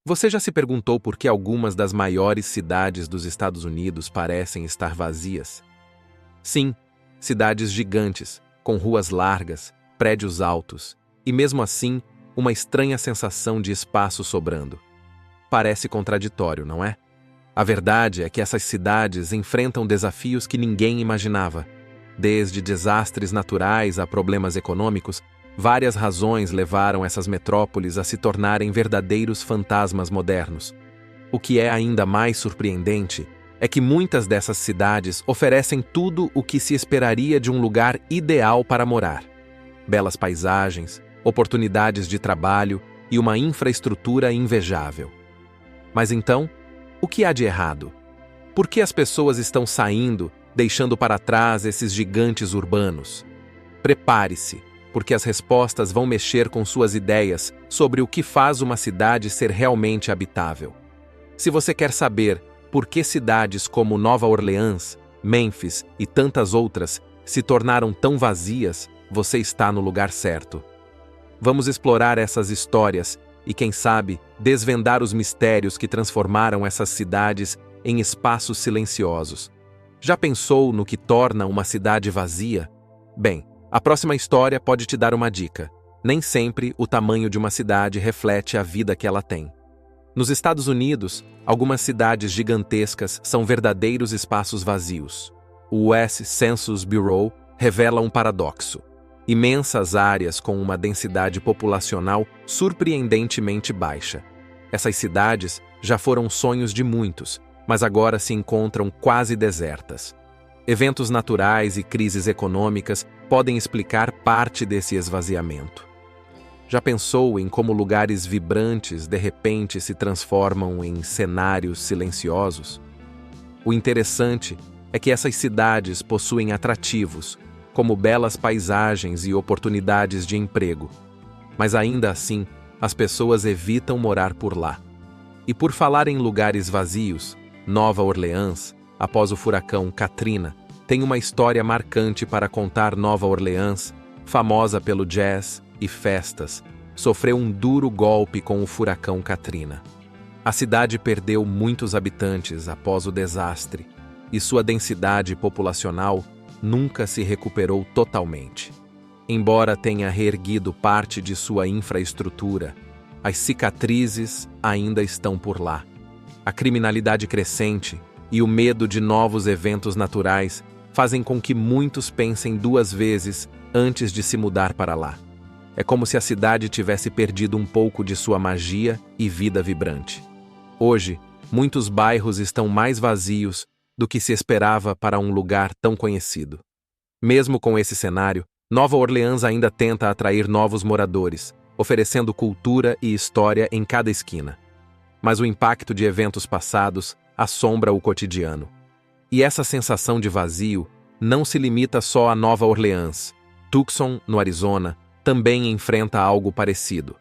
Você já se perguntou por que algumas das maiores cidades dos Estados Unidos parecem estar vazias? Sim, cidades gigantes, com ruas largas, prédios altos, e mesmo assim, uma estranha sensação de espaço sobrando. Parece contraditório, não é? A verdade é que essas cidades enfrentam desafios que ninguém imaginava. Desde desastres naturais a problemas econômicos, várias razões levaram essas metrópoles a se tornarem verdadeiros fantasmas modernos. O que é ainda mais surpreendente é que muitas dessas cidades oferecem tudo o que se esperaria de um lugar ideal para morar. Belas paisagens, oportunidades de trabalho e uma infraestrutura invejável. Mas então, o que há de errado? Por que as pessoas estão saindo, deixando para trás esses gigantes urbanos? Prepare-se, porque as respostas vão mexer com suas ideias sobre o que faz uma cidade ser realmente habitável. Se você quer saber por que cidades como Nova Orleans, Memphis e tantas outras se tornaram tão vazias, você está no lugar certo. Vamos explorar essas histórias e, quem sabe, desvendar os mistérios que transformaram essas cidades em espaços silenciosos. Já pensou no que torna uma cidade vazia? Bem, a próxima história pode te dar uma dica. Nem sempre o tamanho de uma cidade reflete a vida que ela tem. Nos Estados Unidos, algumas cidades gigantescas são verdadeiros espaços vazios. O US Census Bureau revela um paradoxo. Imensas áreas com uma densidade populacional surpreendentemente baixa. Essas cidades já foram sonhos de muitos, mas agora se encontram quase desertas. Eventos naturais e crises econômicas podem explicar parte desse esvaziamento. Já pensou em como lugares vibrantes de repente se transformam em cenários silenciosos? O interessante é que essas cidades possuem atrativos, como belas paisagens e oportunidades de emprego. Mas ainda assim, as pessoas evitam morar por lá. E por falar em lugares vazios, Nova Orleans, após o furacão Katrina, tem uma história marcante para contar. Nova Orleans, famosa pelo jazz e festas, sofreu um duro golpe com o furacão Katrina. A cidade perdeu muitos habitantes após o desastre, e sua densidade populacional nunca se recuperou totalmente. Embora tenha reerguido parte de sua infraestrutura, as cicatrizes ainda estão por lá. A criminalidade crescente e o medo de novos eventos naturais fazem com que muitos pensem duas vezes antes de se mudar para lá. É como se a cidade tivesse perdido um pouco de sua magia e vida vibrante. Hoje, muitos bairros estão mais vazios do que se esperava para um lugar tão conhecido. Mesmo com esse cenário, Nova Orleans ainda tenta atrair novos moradores, oferecendo cultura e história em cada esquina. Mas o impacto de eventos passados assombra o cotidiano. E essa sensação de vazio não se limita só a Nova Orleans. Tucson, no Arizona, também enfrenta algo parecido.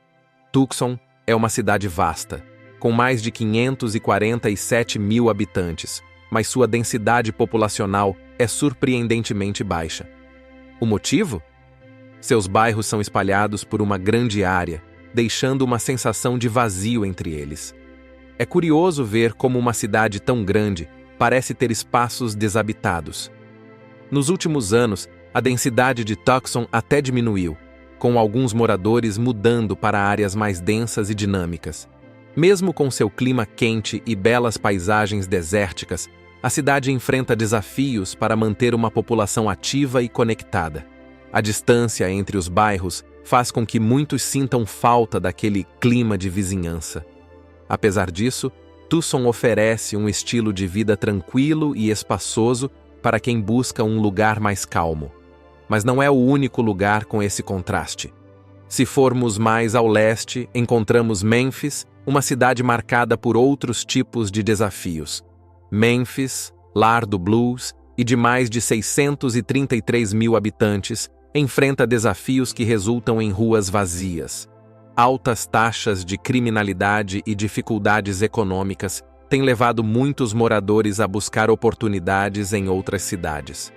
Tucson é uma cidade vasta, com mais de 547 mil habitantes, mas sua densidade populacional é surpreendentemente baixa. O motivo? Seus bairros são espalhados por uma grande área, deixando uma sensação de vazio entre eles. É curioso ver como uma cidade tão grande parece ter espaços desabitados. Nos últimos anos, a densidade de Tucson até diminuiu, com alguns moradores mudando para áreas mais densas e dinâmicas. Mesmo com seu clima quente e belas paisagens desérticas, a cidade enfrenta desafios para manter uma população ativa e conectada. A distância entre os bairros faz com que muitos sintam falta daquele clima de vizinhança. Apesar disso, Tucson oferece um estilo de vida tranquilo e espaçoso para quem busca um lugar mais calmo. Mas não é o único lugar com esse contraste. Se formos mais ao leste, encontramos Memphis, uma cidade marcada por outros tipos de desafios. Memphis, lar do blues e de mais de 633 mil habitantes, enfrenta desafios que resultam em ruas vazias. Altas taxas de criminalidade e dificuldades econômicas têm levado muitos moradores a buscar oportunidades em outras cidades.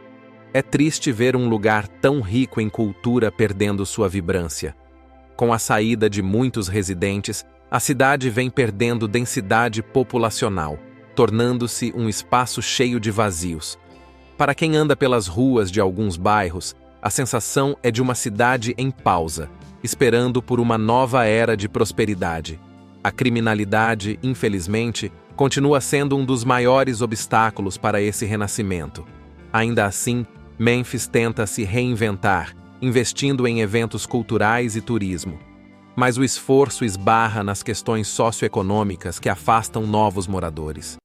É triste ver um lugar tão rico em cultura perdendo sua vibrância. Com a saída de muitos residentes, a cidade vem perdendo densidade populacional, tornando-se um espaço cheio de vazios. Para quem anda pelas ruas de alguns bairros, a sensação é de uma cidade em pausa, esperando por uma nova era de prosperidade. A criminalidade, infelizmente, continua sendo um dos maiores obstáculos para esse renascimento. Ainda assim, Memphis tenta se reinventar, investindo em eventos culturais e turismo. Mas o esforço esbarra nas questões socioeconômicas que afastam novos moradores.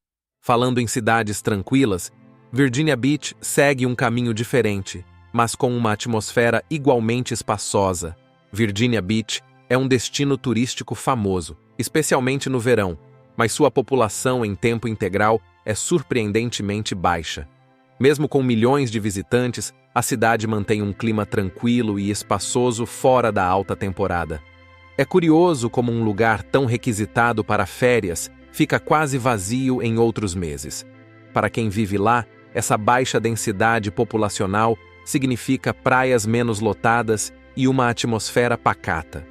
Falando em cidades tranquilas, Virginia Beach segue um caminho diferente, mas com uma atmosfera igualmente espaçosa. Virginia Beach é um destino turístico famoso, especialmente no verão, mas sua população em tempo integral é surpreendentemente baixa. Mesmo com milhões de visitantes, a cidade mantém um clima tranquilo e espaçoso fora da alta temporada. É curioso como um lugar tão requisitado para férias fica quase vazio em outros meses. Para quem vive lá, essa baixa densidade populacional significa praias menos lotadas e uma atmosfera pacata.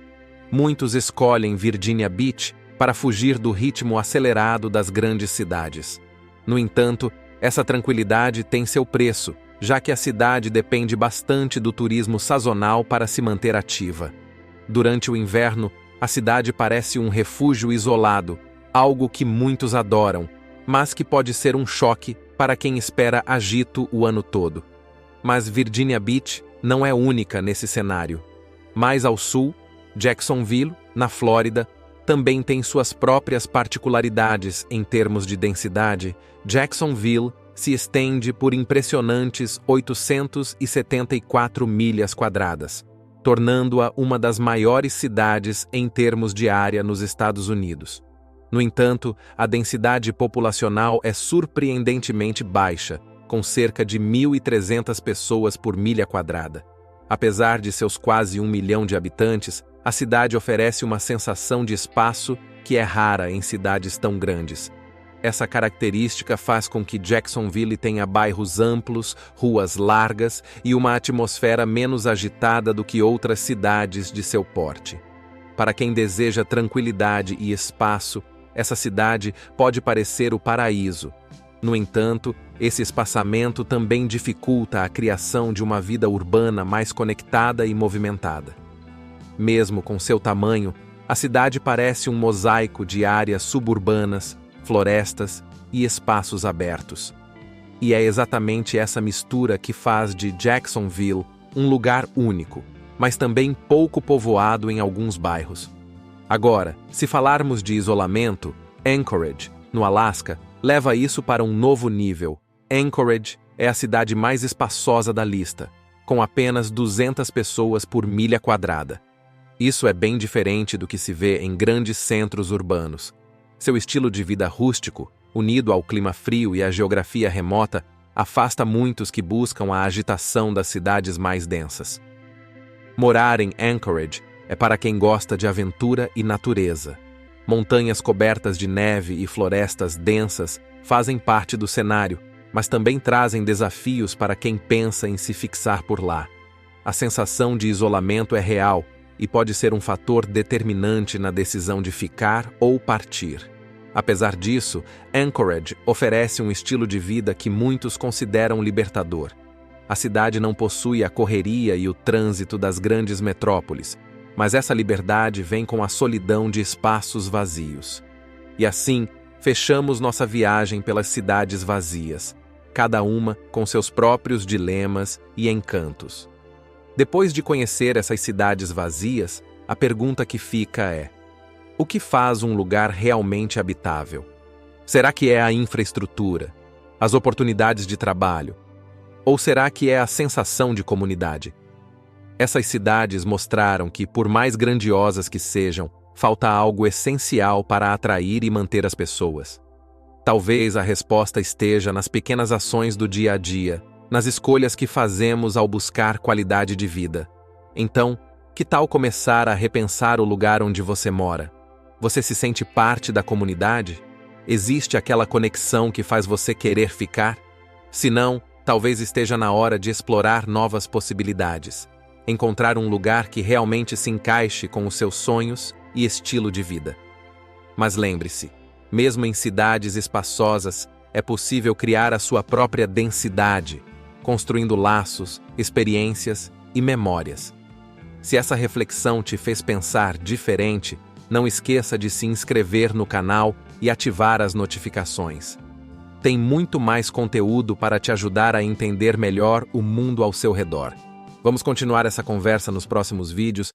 Muitos escolhem Virginia Beach para fugir do ritmo acelerado das grandes cidades. No entanto, essa tranquilidade tem seu preço, já que a cidade depende bastante do turismo sazonal para se manter ativa. Durante o inverno, a cidade parece um refúgio isolado, algo que muitos adoram, mas que pode ser um choque para quem espera agito o ano todo. Mas Virginia Beach não é única nesse cenário. Mais ao sul, Jacksonville, na Flórida, também tem suas próprias particularidades em termos de densidade. Jacksonville se estende por impressionantes 874 milhas quadradas, tornando-a uma das maiores cidades em termos de área nos Estados Unidos. No entanto, a densidade populacional é surpreendentemente baixa, com cerca de 1.300 pessoas por milha quadrada. Apesar de seus quase 1 milhão de habitantes, a cidade oferece uma sensação de espaço que é rara em cidades tão grandes. Essa característica faz com que Jacksonville tenha bairros amplos, ruas largas e uma atmosfera menos agitada do que outras cidades de seu porte. Para quem deseja tranquilidade e espaço, essa cidade pode parecer o paraíso. No entanto, esse espaçamento também dificulta a criação de uma vida urbana mais conectada e movimentada. Mesmo com seu tamanho, a cidade parece um mosaico de áreas suburbanas, florestas e espaços abertos. E é exatamente essa mistura que faz de Jacksonville um lugar único, mas também pouco povoado em alguns bairros. Agora, se falarmos de isolamento, Anchorage, no Alasca, leva isso para um novo nível. Anchorage é a cidade mais espaçosa da lista, com apenas 200 pessoas por milha quadrada. Isso é bem diferente do que se vê em grandes centros urbanos. Seu estilo de vida rústico, unido ao clima frio e à geografia remota, afasta muitos que buscam a agitação das cidades mais densas. Morar em Anchorage é para quem gosta de aventura e natureza. Montanhas cobertas de neve e florestas densas fazem parte do cenário, mas também trazem desafios para quem pensa em se fixar por lá. A sensação de isolamento é real e pode ser um fator determinante na decisão de ficar ou partir. Apesar disso, Anchorage oferece um estilo de vida que muitos consideram libertador. A cidade não possui a correria e o trânsito das grandes metrópoles, mas essa liberdade vem com a solidão de espaços vazios. E assim, fechamos nossa viagem pelas cidades vazias, cada uma com seus próprios dilemas e encantos. Depois de conhecer essas cidades vazias, a pergunta que fica é: o que faz um lugar realmente habitável? Será que é a infraestrutura, as oportunidades de trabalho? Ou será que é a sensação de comunidade? Essas cidades mostraram que, por mais grandiosas que sejam, falta algo essencial para atrair e manter as pessoas. Talvez a resposta esteja nas pequenas ações do dia a dia, nas escolhas que fazemos ao buscar qualidade de vida. Então, que tal começar a repensar o lugar onde você mora? Você se sente parte da comunidade? Existe aquela conexão que faz você querer ficar? Se não, talvez esteja na hora de explorar novas possibilidades. Encontrar um lugar que realmente se encaixe com os seus sonhos e estilo de vida. Mas lembre-se, mesmo em cidades espaçosas, é possível criar a sua própria densidade, construindo laços, experiências e memórias. Se essa reflexão te fez pensar diferente, não esqueça de se inscrever no canal e ativar as notificações. Tem muito mais conteúdo para te ajudar a entender melhor o mundo ao seu redor. Vamos continuar essa conversa nos próximos vídeos.